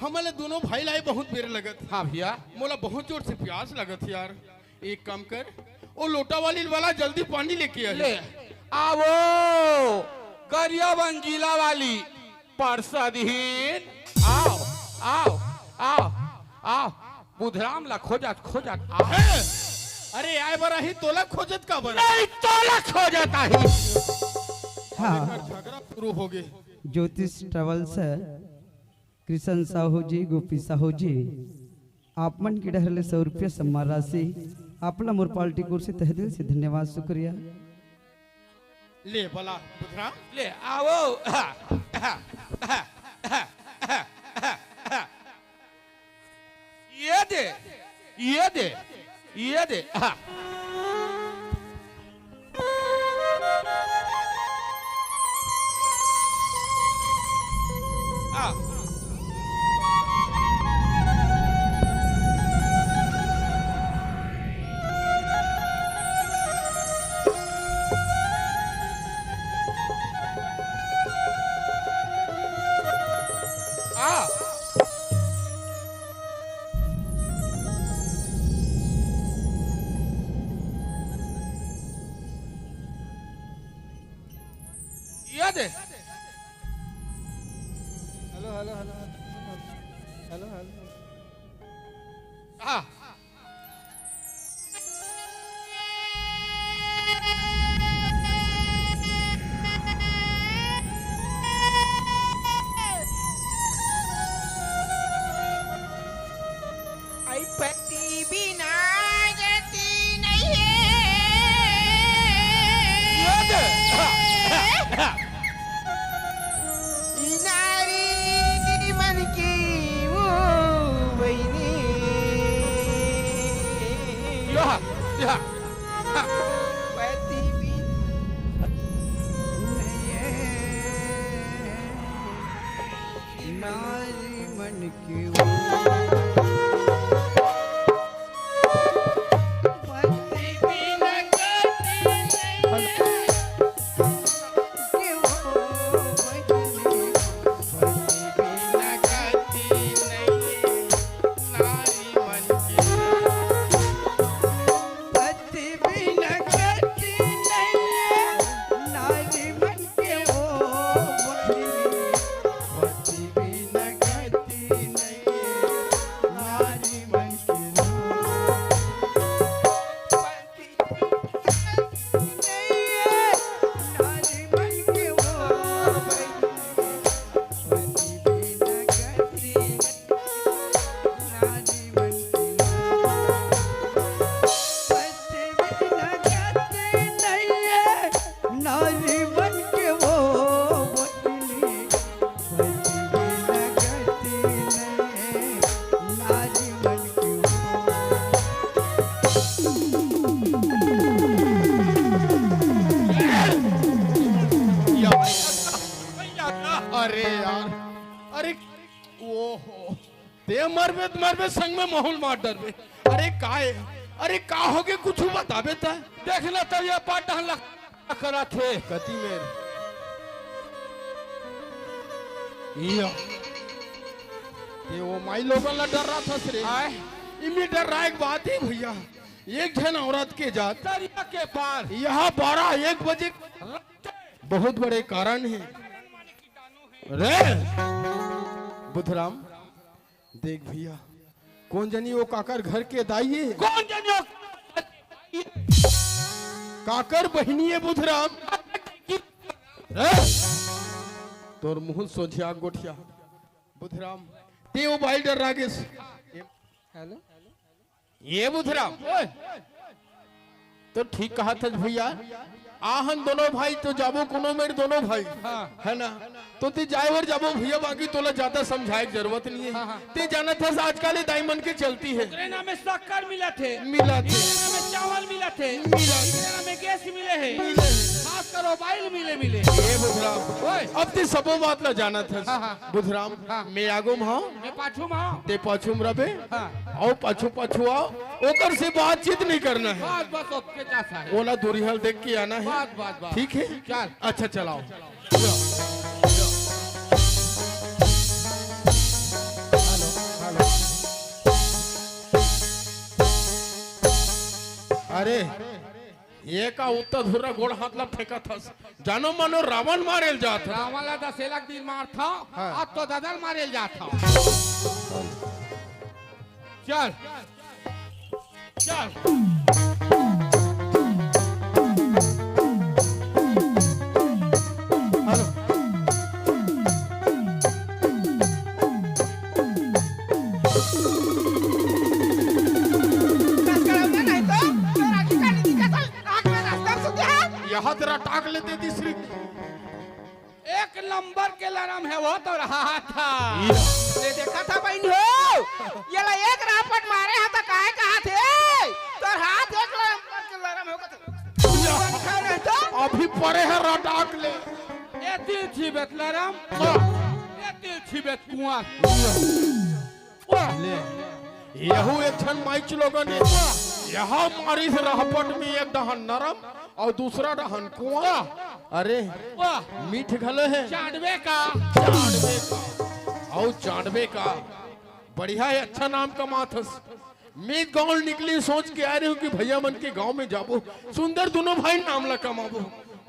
हमारे दोनों भाई लाए बहुत बेर लगत। हाँ भैया। मोला बहुत जोर से प्यास लगत यार। एक काम कर, वो लोटा वाला जल्दी पानी लेके आ। ले आवो गरिया बंजीला वाली परसदहीन आओ आओ आओ आओ बुधराम ला खोजत खोजत आओ। अरे आए बरा ही तोला खोजत का बरा नहीं तोला खोजत आही। हाँ झगड़ा शुरू हो गए। ज्योतिष ट्रेवल्स है कृष्ण साहू जी गोपी साहू जी आप मन की डहरले 100 रुपया सम्मान राशि आपला मोर पार्टी कोर से तहे दिल से धन्यवाद शुक्रिया। ले भला बुधराम ले आओ ये दे ये दे ये दे ये दे hello hello hello hello hello हाँ आई पति बिना गति नहीं है। ये दे नारी मन की वो बहनी या पति बिना नहीं है। नारी मन की पति बिना गति नहीं है। कि वो बहनी पति बिना गति नहीं है। नारी मन की पति बिना गति नहीं है। नारी मन के वो बहनी पति बिना गति नहीं है। नारी मन की नारी मन के वो बदली पति बिना गति नहीं है। नारी मन के अरे यार, अरे ओहो ते मरबे संग में माहौल मार डरबे। अरे का है? अरे का हो गए कुछ बताबे ता। देखना तो ये पाटन लग करा थे कति मेर यो ते वो माई लोगन ला डर रहा था रे। आए इमी डर रहा एक बात है भैया, एक जन औरत के जात दरिया के पार यहाँ 12-1 बजे बहुत बड़े कारण है रे। बुधराम देख भैया कौन जनी वो काकर घर के दाई है, कौन जनियो काकर बहनी है बुधराम। रे तोर मुंह सोझिया गोठिया बुधराम ते वो बाइल डर रागेश हेलो ये बुधराम तो ठीक कहा था भैया। आहन दोनों भाई तो जाबो कोनो मेरे दोनों भाई है ना, तो ते जाएवर जाबो भैया, बाकी तोला ज्यादा समझाए की जरूरत नहीं है। ते जाना था आजकल डायमंड के चलती है। ट्रेन में शक्कर मिला थे, मिला थे ट्रेन में चावल मिला थे, मिला ट्रेन में गैस मिले हैं, मिले। खास कर मोबाइल मिले ये बुधराम अब ते सबो बात ला जाना था। बुधराम मैं आगो में हूं, मैं पाछू में हूं। ते पाछू में रबे हाँ। आओ पाछू आओ, ओकर से बातचीत नहीं करना है। बस ओके चाचा है। ओला दूरी हल देख के आना है। बात ठीक है चल। अच्छा चलाओ। अरे ये का उत्तर धुरा गोड़ हाथ ला फेंका था जानो मानो रावण मारेल जात था रावणला 10 लाख दिन मार था हाँ। आज तो ददल मारेल जात था चल चल नाही तो राखी काढली ती का आग में रस्ता सुद्धा यहाँ तेरा टाक लेते तीसरी एक नंबर के लरम है वो तो रहा था ने देखा था बहन हो याला एक रापट मारे हा तो काय कहा थे तो हाथ एक नंबर के लरम होगा तो खा नहीं तो अभी परे है राटाक ले ये दिल छिबेत लरम ये दिल छिबेत कुआं ले यहू एक छन माइच लोगन ने यहाँ मारी से रहपट में एक दहन नरम और दूसरा दहन कुआं अरे वाह मीठ घले है चांदवे का चांदवे का और चांदवे का बढ़िया है अच्छा नाम कमाथस मैं गांव निकली सोच के आ रही हूँ कि भैया मन के गांव में जाबो सुंदर दोनों भाई नाम ला कमाबो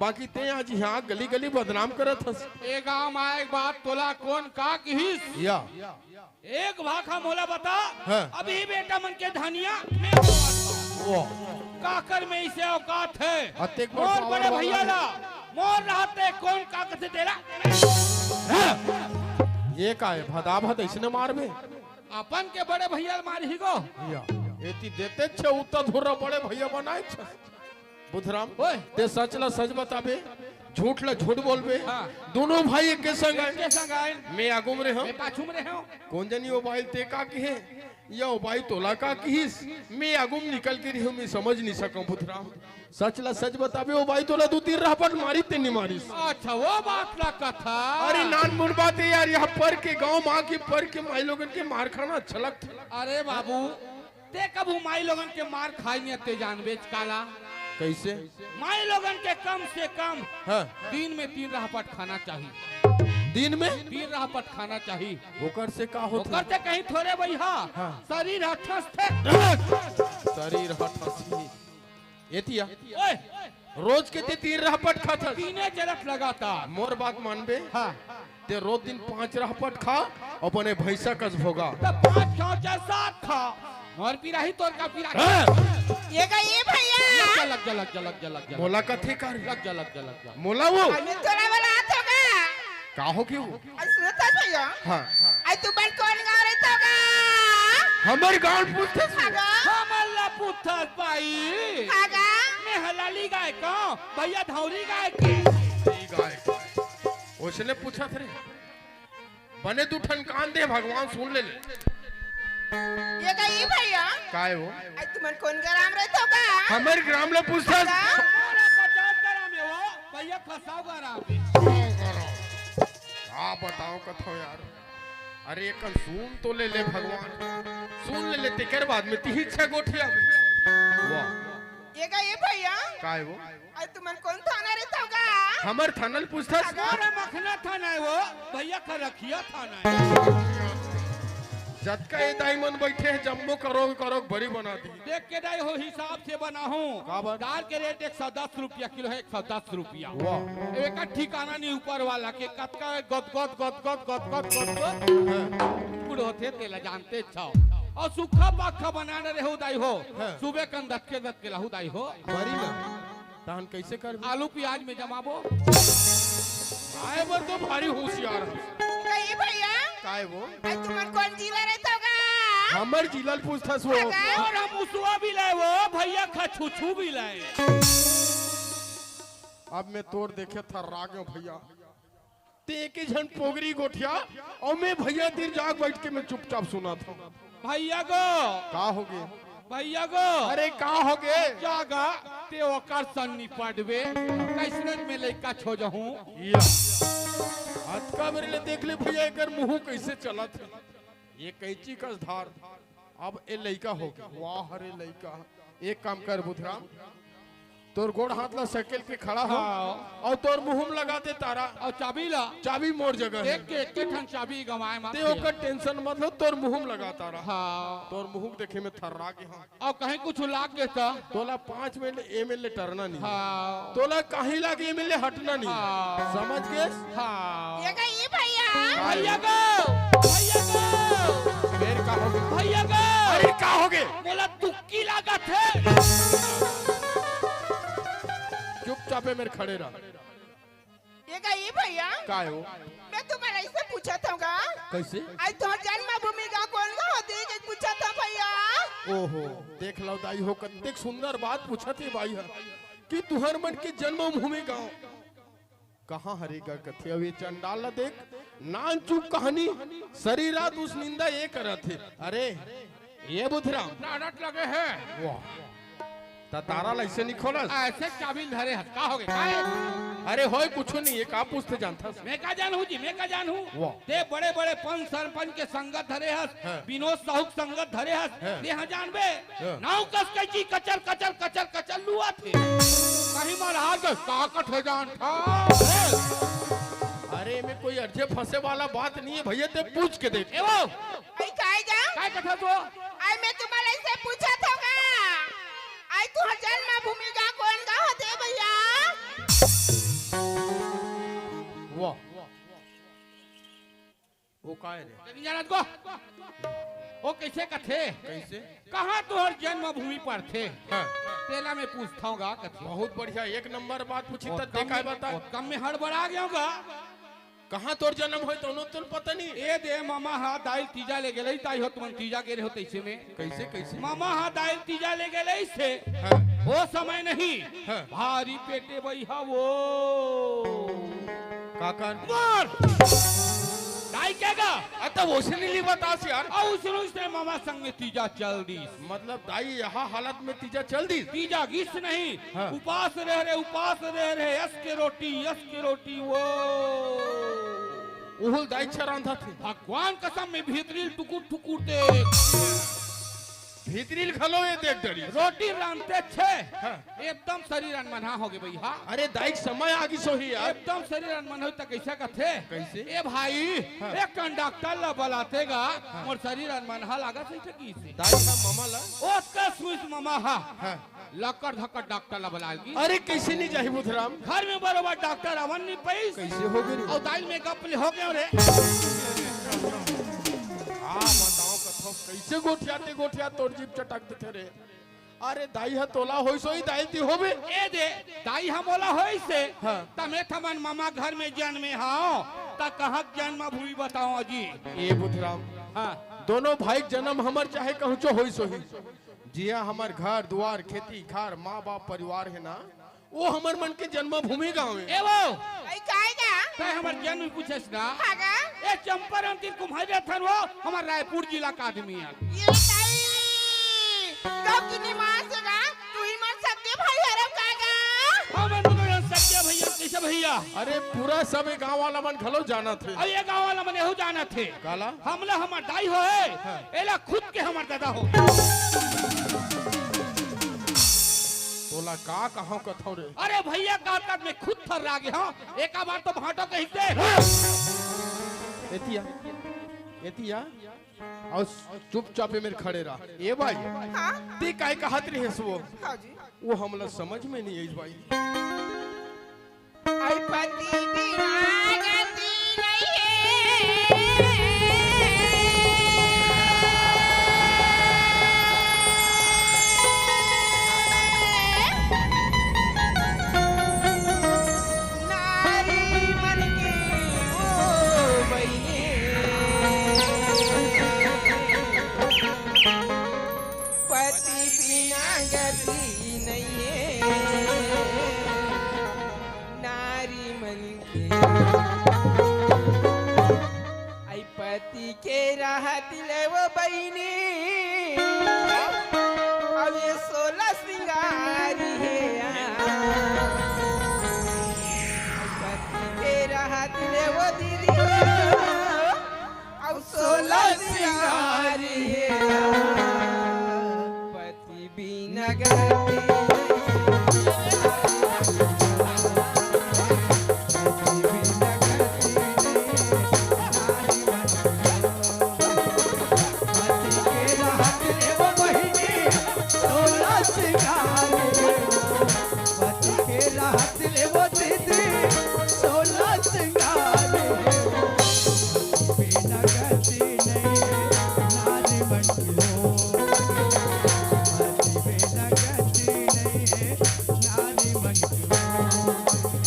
बाकी ते आज यहाँ गली गली बदनाम करत हस ए गांव में एक बात तोला कौन का कहिस या एक भाखा मोला बता हाँ। अभी बेटा मन के धनिया मैं बोलता हूं। वो काकर में इसे औकात है अतेक बड़ मोर पावर बड़े वाला भैया है। ला मोर रहते कौन काकर से तेरा ये का है भदा भद इसने मार में अपन के बड़े भैया मार ही गो या एती देते छे उत्तर धुरा बड़े भैया बनाए छे बुधराम ओए। ते सच ला सच बताबे झूठ ला झूठ बोलबे हाँ। दोनों भाई एक के संग के आए संग आए मैं आगुम रे हूं मैं पाछू में रहे हूं कौन जानी वो बाइल ते का की है या वो बाई तोला का किस मैं आगुम निकल के रही हूं मैं समझ नहीं सकूं बुधराम सच ला सच बताबे वो बाई तोला दो तीन रापट मारी ते नहीं मारी अच्छा वो बात ला कथा अरे नान मुन बात है यार यहाँ पर के गांव माँ के पर के माई लोगन के मार खाना अच्छा लगता अरे बाबू ते कब माई लोगन के मार खाई ते जानबेच काला कैसे माई लोगन के कम से कम हाँ दिन में 3 रहपट खाना चाहिए दिन में 3 रहपट खाना चाहिए होकर से का होता ओकर से कहीं थोड़े भैया हाँ। शरीर हठस थे शरीर हठसी एतिया ओए रोज के ते तीन रहपट खाता पीने जरत लगाता मोर बात मानबे हाँ ते रोज दिन 5 रहपट खा अपने भैंसा कस भोगा तब 5 खाओ चाहे 7 खाओ और पिराही तोड़ का पिराही ये का ये भैया लग जा मोला कथे कर लग जा मोला वो अभी तोरा वाला हाथ होगा का हो क्यों आई सुनता भैया हाँ आई तू बन कौन गाँव रहता होगा हमारे गांव पूछते खागा हमला पुत्थर पाई खागा मैं हलाली गाय का भैया धौरी गाय के गाय उसने पूछा थे बने तू ठन कान दे भगवान सुन ले ये का ये भैया का है वो आई तू मन कौन ग्राम रहता होगा हमारे ग्राम ले पूछता मोरा 50 ग्राम है वो भैया खसाव ग्राम हाँ बताओ कथो यार अरे कल सुन तो ले ले भगवान सुन ले तेकर बाद में ती छह गोठिया वाह ये का ये भैया का है वो आई तू मन कौन थाना रहता होगा हमार थानल पूछता मोरा मखना था ना वो भैया का रखिया था ना जतका ये दाईमन बैठे हैं जम्मो करो बड़ी बना दी देख के दाई हो हिसाब से बना हूँ का बात? दाल के रेट 110 रुपया किलो है 110 रुपया वाह एक ठिकाना नहीं ऊपर वाला के कतका गद होते तेला जानते छाओ और सूखा पाखा बनाने रहे दाई हो हाँ। सुबह कन दत के लहू दाई हो बड़ी ना तहन कैसे कर आलू प्याज में जमाबो आए बर तो भारी होशियार है का ये भैया का है वो आई तू मन कौन जिला रहता होगा हमर जिलल पूछता वो और हम उसवा भी लाए वो भैया खा छुछू भी लाए अब मैं तोड़ देखे था राग भैया ते एक ही झन पोगरी गोठिया और मैं भैया देर जाग बैठ के मैं चुपचाप सुना था भैया गो का हो गए भैया गो अरे का हो गए जागा ते ओकर सन निपटबे कैसने में लइका छो जहूं या आज का मेरे लिए देख ले भैया एकर मुंह कैसे चला था ये कैंची का धार अब ए लइका हो गया वाह अरे लइका एक काम कर बुधराम तोर गोड़ हाथ ला साइकिल के खड़ा हो और तोर मुंह में लगा दे तारा और चाबी ला चाबी मोर जगह है। एक के ठन चाबी गवाए मत ते ओकर टेंशन मतलब तोर मुंह में लगा तारा हाँ तोर मुंह देखे में थर्रा के हाँ और कहीं कुछ लाग गया था तोला 5 मिनट एमएलए टरना नहीं हाँ तोला कहीं लागे एमएलए हटना नहीं हाँ। समझ गए हाँ ये गई भैया भैया गो फिर का हो गए भैया गो अरे का हो गए बोला तुक्की लागत है चुपचाप मेरे खड़े रह ये गई भैया का हो मैं तुम्हारा ऐसे पूछा था कैसे आज तो जन्मभूमि का कौन सा होती है पूछा था भैया ओहो देख लो दाई हो कतेक सुंदर बात पूछा थी भाई है कि तुहर मन के जन्मभूमि गांव कहाँ हरेगा कथे अब ये चंडाल देख नान चुप कहानी सारी रात उस निंदा ये कर थे अरे ये बुधराम नाटक लगे हैं वाह तारा ऐसे नहीं खोला ऐसे चाबी धरे हट का हो गए अरे होए कुछ नहीं ये का पूछते जानता मैं का जानू जी मैं का जानू वाह। ते बड़े बड़े पंच सरपंच के संगत धरे हस हाँ। विनोद साहू के संगत धरे हस हाँ। यहाँ जानबे हाँ। नाव कस के जी कचर कचर कचर कचर लुआ थे कहीं महाराज ताकत है जान था अरे में कोई अर्जे फंसे वाला बात नहीं है भैया ते पूछ के देख एवो आई काय जा काय कथा तो आई मैं तुम्हारा ऐसे पूछा था आई तो जन्मभूमि का कौन सा होते है भैया वाह वो का है रे नहीं जानत को वो कैसे कथे कैसे कहाँ तुहर जन्मभूमि पर थे हाँ। तेला में पूछता हूँ गा कथे बहुत बढ़िया एक नंबर बात पूछी और तब देखा है बता और कम में हड़बड़ा गया होगा कहाँ तोर जन्म हो तो तुल पता नहीं ए दे मामा हा दाइल तीजा ले गेले ताई हो तुम तीजा गेले हो तैसे में कैसे कैसे मामा हा दाइल तीजा ले गेले से हाँ। वो समय नहीं हाँ। भारी पेटे भैया वो काकर मार दाई केगा अतः वो से नहीं बता यार और उसने मामा संग में तीजा चल दी मतलब दाई यहाँ हालत में तीजा चल दी तीजा घिस नहीं हाँ। उपास रह रहे यस के रोटी वो उहुल दाई छरांधा थे भगवान कसम में भीतरी टुकुर टुकुर दे भीतरी खलो ये देख डरी रोटी रांधते छे हाँ। एकदम शरीर अनमना हो गए भैया अरे दाई समय आगे सो ही यार एकदम शरीर अनमन हो तो कैसे कथे कैसे? ए भाई हाँ। एक टन डॉक्टर ला बुलातेगा और शरीर अनमन हा लागा से की से दाई का मामा ला ओतका सुइस मामा हा हाँ। लक्कड़ धक्कड़ डॉक्टर ला बुलाएगी अरे कैसे नहीं जाही बुधराम घर में बरोबर डॉक्टर अवन नहीं पैस कैसे हो गई और दाल में गपले हो गए रे हाँ बताओ कथो कैसे गोठिया तोड़ जीप चटक देते रे अरे दाई हा तोला होई सोई दाई ती होबे ए दे दाई हम बोला होई से हाँ। तमे थमन मामा घर में जन्मे हां ता कहां जन्म भूमि बताओ जी ए बुधराम हां दोनों भाई जन्म हमर चाहे कहूँ चो होई सोही जिया हमर घर द्वार खेती खार माँ बाप परिवार है ना वो हमर मन के जन्मभूमि गाँव है एवो आई काय जा ते हमर जन्म पूछस ना हागा ए चंपारण तीर कुम्हारे थन वो हमार रायपुर जिला का आदमी है ये ताई कब की निमास का तू ही मन सत्य भाई हरम कागा हमर तो सत्य भैया कैसे भैया अरे पूरा सब एक गाँव वाला मन खलो जाना थे अब ये गांव वाला मने हो जाना थे काला हमला हमार दाई हो है एला खुद के हमार दादा हो तोला का कहाँ कथो रे अरे भैया का में खुद थर रह गया हां एक बार तो भाटो कहीं दे एतिया और चुपचाप मेरे खड़े रहा ए भाई हां ते काय कहत रहे वो हां जी वो हमला समझ में नहीं आई भाई आई पति बिना गति के राहत ले वो बहिनी अब ये 16 सिंगारी है पति के राहत ले वो दीदी अब 16 सिंगारी है पति बिना गति सोलह सिंगार रे पति के राहत रे वो दीदी सोलह सिंगार रे बिना गति नहीं नारी बन लो बिना गति नहीं नारी बन लो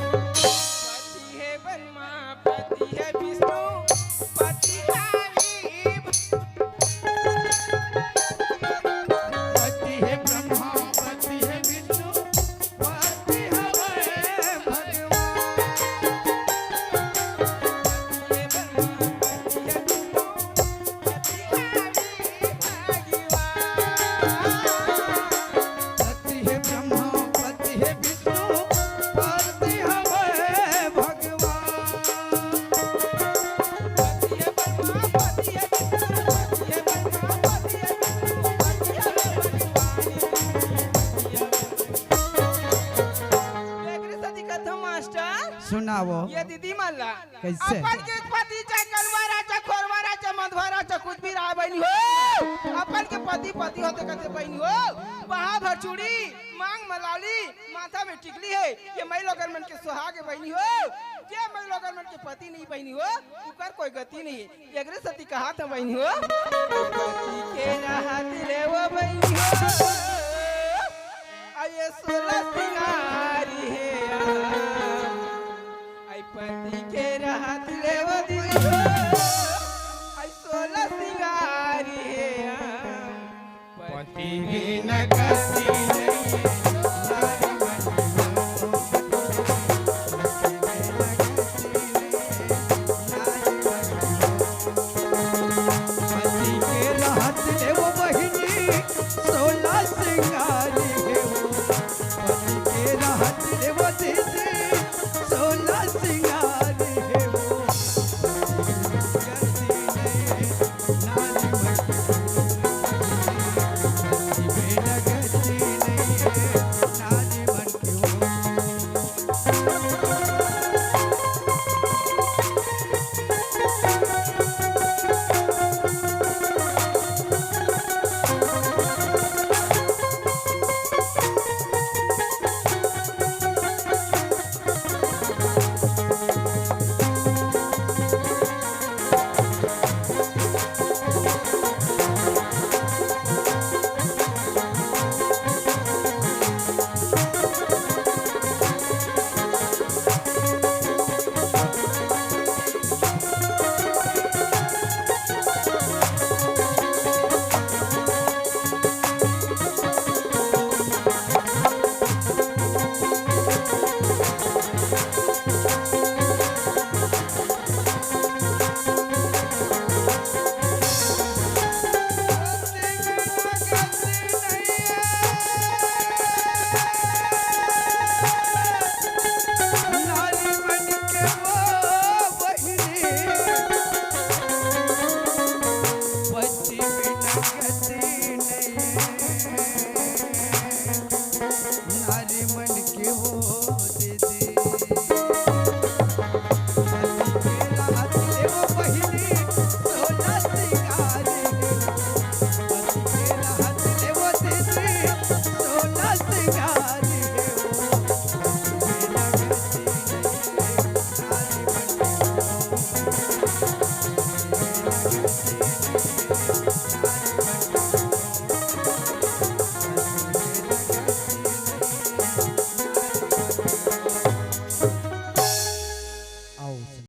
पति है ब्रह्मा पति है विष्णु पति है शिव पति है ब्रह्मा पति है विष्णु पति है भगवान पति है ब्रह्मा पति है विष्णु पति है भगवान पति है ब्रह्मा पति है विष्णु पति है भगवान पति है ब्रह्मा पति है विष्णु पति है ब्रह्मा पति है विष्णु पति है भगवान एकरे सदी कथा मास्टर सुनावो ये दीदी मल्ला कैसे? अपन के पति चाहे कलवारा चाहे खोरवारा चाहे मधवारा चाहे कुछ भी रहा बहनी हो अपन के पति पति होते कहते बहनी हो वहाँ भर चूड़ी मांग मलाली माथा में टिकली है ये मैं लोगन मन के सुहागे बहनी हो ये मैं लोगन मन के पति नहीं बहनी हो उकर कोई गति नहीं है एकरे सती कहा था बहनी हो पति के राहत रे वो बहनी हो आये सोलह सिंगारी है आई पति के राहत रे वो दीदी हो आई सोलह सिंगारी है पति बिन गति